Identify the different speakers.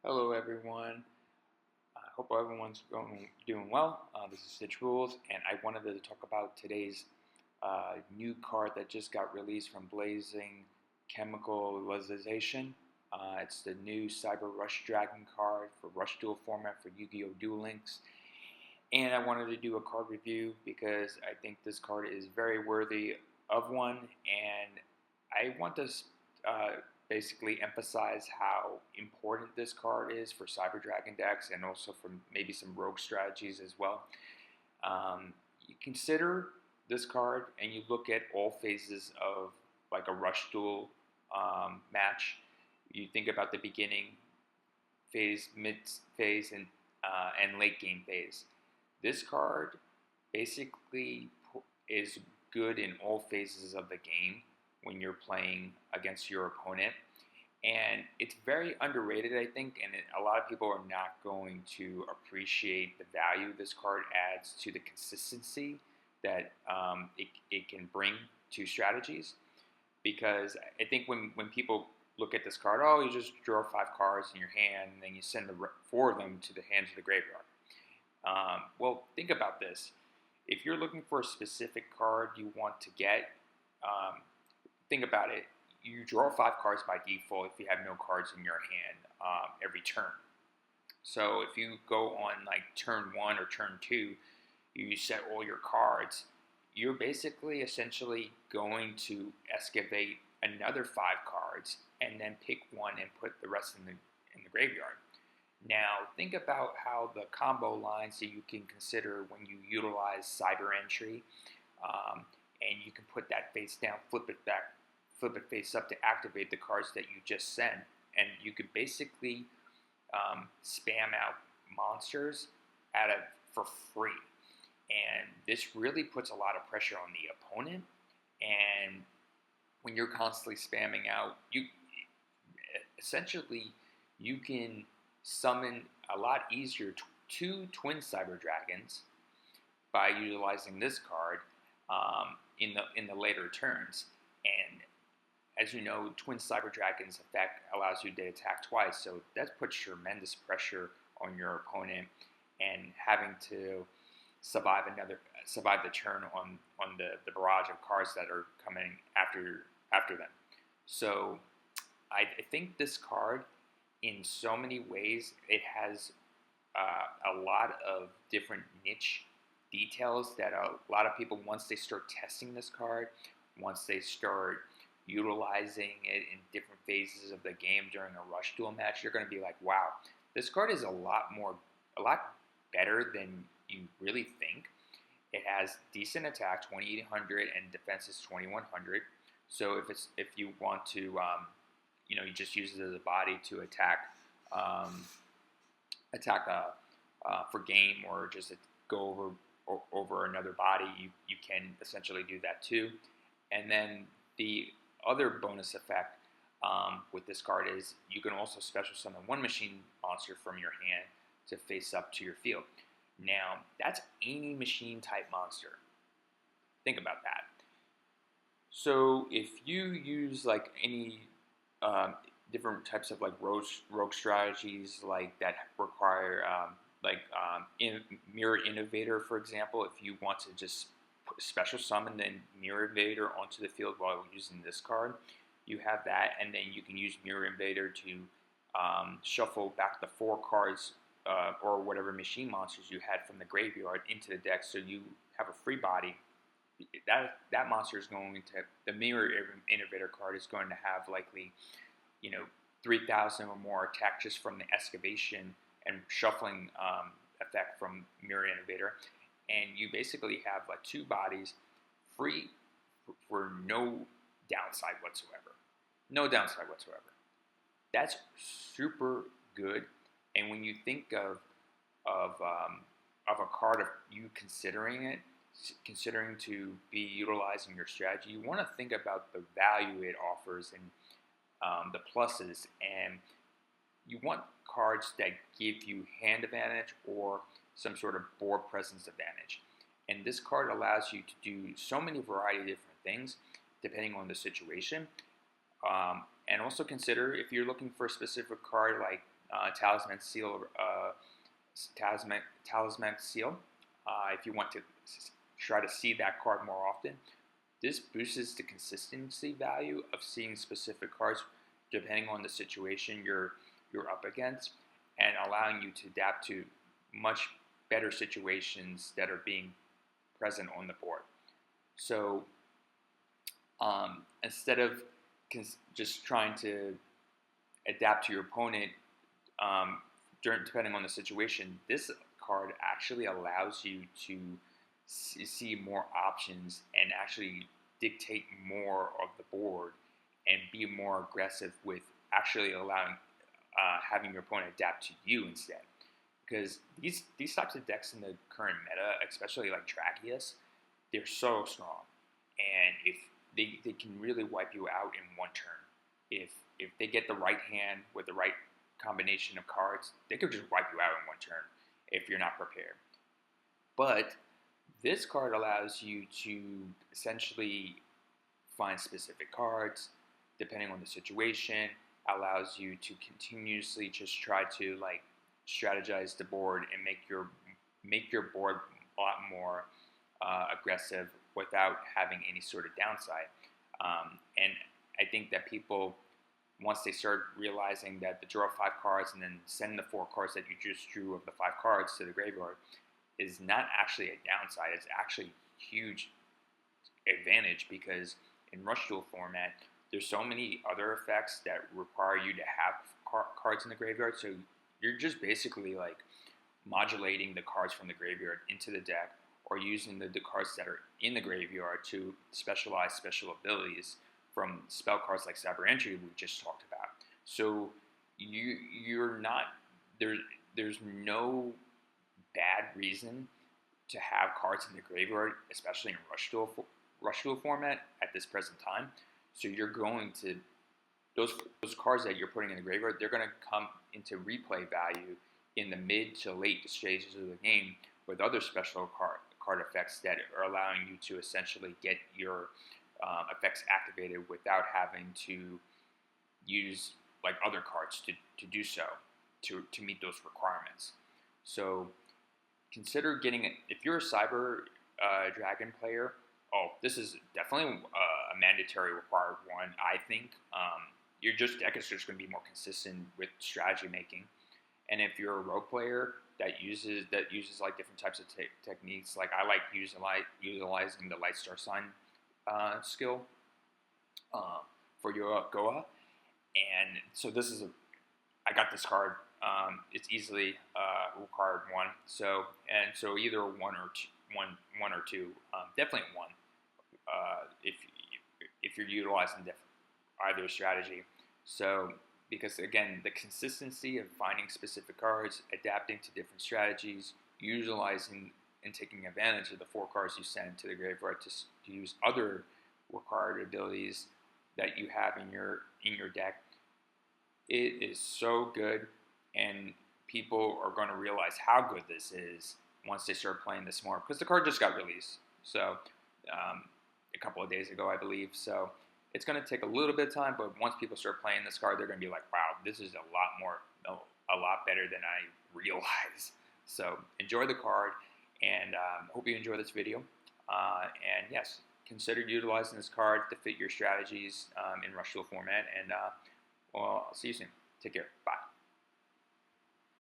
Speaker 1: Hello everyone. I hope everyone's doing well. This is StichRulez, and I wanted to talk about today's new card that just got released from Blazing Chemicalization. It's the new Cyber Rush Dragon card for Rush Duel format for Yu-Gi-Oh! Duel Links. And I wanted to do a card review because I think this card is very worthy of one, and I want to uh, basically emphasize how important this card is for Cyber Dragon decks and also for maybe some rogue strategies as well. You consider this card and you look at all phases of like a Rush Duel match. You think about the beginning phase, mid phase, and late game phase. This card basically is good in all phases of the game when you're playing against your opponent. And it's very underrated, I think, and a lot of people are not going to appreciate the value this card adds to the consistency that it can bring to strategies. Because I think when people look at this card, oh, you just draw 5 cards in your hand, and then you send 4 of them to the hand to the graveyard. Well, think about this. If you're looking for a specific card you want to get, think about it. You draw 5 cards by default if you have no cards in your hand every turn. So if you go on like turn 1 or turn 2, you set all your cards, you're basically essentially going to excavate another 5 cards and then pick one and put the rest in the graveyard. Now, think about how the combo lines that you can consider when you utilize cyber entry, and you can put that face down, flip it back, flip it face up to activate the cards that you just sent, and you could basically spam out monsters for free. And this really puts a lot of pressure on the opponent. And when you're constantly spamming out, you essentially you can summon a lot easier 2 twin cyber dragons by utilizing this card in the later turns. And as you know, twin cyber dragons effect allows you to attack twice, so that puts tremendous pressure on your opponent, and having to survive the turn on the barrage of cards that are coming after them. So I think this card, in so many ways, it has a lot of different niche details that a lot of people, once they start testing this card, once they start utilizing it in different phases of the game during a Rush Duel match, you're going to be like, wow, this card is a lot better than you really think. It has decent attack, 2800, and defense is 2100. So if you want to, you just use it as a body to attack for game, or just go over another body, you can essentially do that too. And then the other bonus effect with this card is you can also special summon 1 machine monster from your hand to face up to your field. Now, that's any machine type monster. Think about that. So if you use like any different types of like rogue strategies like that require Mirror Innovator, for example, if you want to just special summon the Mirror Invader onto the field while using this card, you have that, and then you can use Mirror Invader to shuffle back the 4 cards or whatever machine monsters you had from the graveyard into the deck, so you have a free body. That monster is going to, the Mirror Innovator card is going to have likely 3,000 or more attack just from the excavation and shuffling effect from Mirror Innovator, and you basically have like 2 bodies free for no downside whatsoever. No downside whatsoever. That's super good. And when you think of a card of you considering to be utilizing your strategy, you want to think about the value it offers and the pluses, and you want cards that give you hand advantage or some sort of board presence advantage. And this card allows you to do so many variety of different things depending on the situation. And also consider, if you're looking for a specific card like Talisman Seal, Talismanic Seal. If you want to try to see that card more often, this boosts the consistency value of seeing specific cards depending on the situation you're up against, and allowing you to adapt to much better situations that are being present on the board. So instead of just trying to adapt to your opponent depending on the situation, this card actually allows you to see more options and actually dictate more of the board and be more aggressive with actually allowing having your opponent adapt to you instead. Because these types of decks in the current meta, especially like Tracheus, they're so strong, and if they can really wipe you out in one turn. If they get the right hand with the right combination of cards, they could just wipe you out in one turn if you're not prepared. But this card allows you to essentially find specific cards depending on the situation, allows you to continuously just try to like strategize the board and make your board a lot more aggressive without having any sort of downside. And I think that people, once they start realizing that the draw 5 cards and then send the 4 cards that you just drew of the 5 cards to the graveyard is not actually a downside, it's actually a huge advantage, because in Rush Duel format, there's so many other effects that require you to have cards in the graveyard, so you're just basically like modulating the cards from the graveyard into the deck, or using the cards that are in the graveyard to specialize special abilities from spell cards like Cyber Entry we just talked about. So you're not there's no bad reason to have cards in the graveyard, especially in Rush Duel format at this present time. So you're going to those cards that you're putting in the graveyard, they're going to come into replay value in the mid to late stages of the game with other special card effects that are allowing you to essentially get your effects activated without having to use like other cards to do so to meet those requirements. So consider getting it if you're a Cyber Dragon player. Oh, this is definitely a mandatory required one. I think your deck is just going to be more consistent with strategy making. And if you're a rogue player that uses like different types of techniques, like I like utilizing the Light Star Sign skill for your Goa, and so I got this card. It's easily required one. So either one or two, definitely one. If you're utilizing either strategy. So because again, the consistency of finding specific cards, adapting to different strategies, utilizing and taking advantage of the 4 cards you send to the graveyard to use other required abilities that you have in your deck, it is so good, and people are going to realize how good this is once they start playing this more, because the card just got released. So a couple of days ago, I believe. So it's going to take a little bit of time, but once people start playing this card, they're going to be like, wow, this is a lot better than I realized. So enjoy the card, and hope you enjoy this video. And yes, consider utilizing this card to fit your strategies in Rush Duel format. And well, I'll see you soon. Take care. Bye.